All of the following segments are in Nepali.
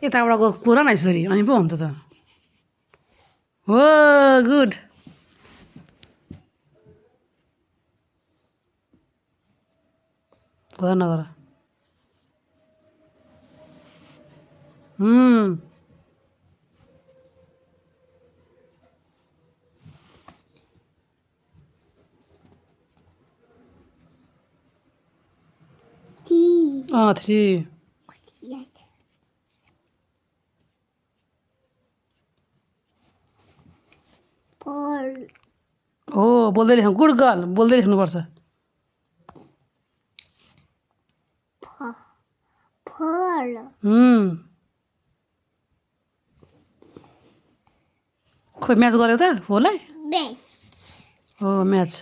यताबाट गएको पुरा न यसरी अनि पो हुन्छ त हो गुड गर नगर थ्री हो बोल्दै लेख्नु गुड गर्ल बोल्दै लेख्नुपर्छ खोइ म्याच गऱ्यो त फोरलाई हो म्याच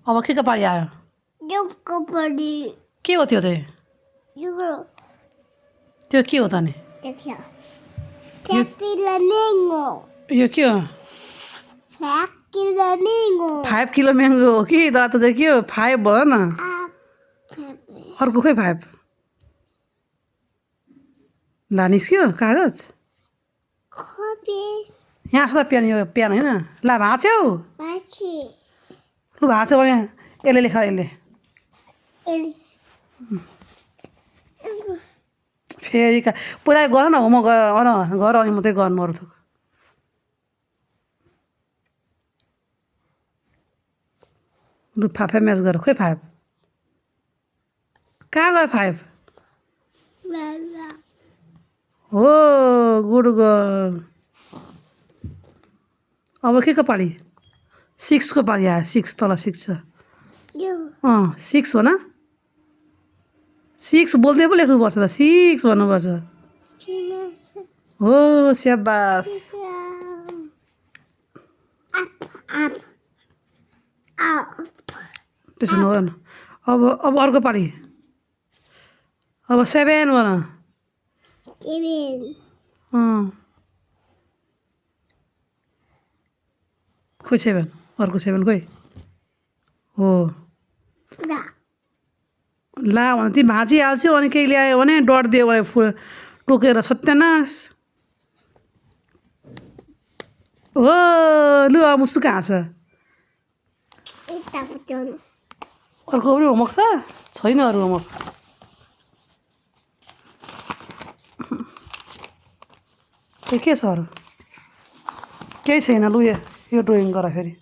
अब के पारी आयो के हो त्यो चाहिँ त्यो के हो त नि यो के हो 5 किलो म्याङ्गो हो कि तर त चाहिँ के हो 5 भयो न अर्को खोइ 5 ला निस्क्यो कागज यहाँ छ त पेन यो पेन होइन ला भाँच्यौ लु भाँच्यो भने यसले लेख यसले फेरि पुरा गर न होमवर्क गर अनि मात्रै गर्नु अरू थोक लु 5 म्याच गर खोइ 5 कहाँ गयो 5 हो गुड गर्ल अब के पाली 6 को पाली आयो 6 तल 6 छ 6 हो न 6 बोल्दै पो लेख्नुपर्छ त 6 भन्नुपर्छ हो स्याबास त्यसो नगर न अब अर्को पाली अब 7 भन खोइ 7 अर्को 7 खोइ हो ला भने ती भाँचिहाल्छौ अनि केही ल्यायो भने डट दियो भने टोकेर सत्यानाश हो लु अब मुसु कहाँ छ अर्को पनि होमवर्क छ छैन अरू होमवर्क के छ अरू केही छैन लु यो ड्रइङ गर फेरि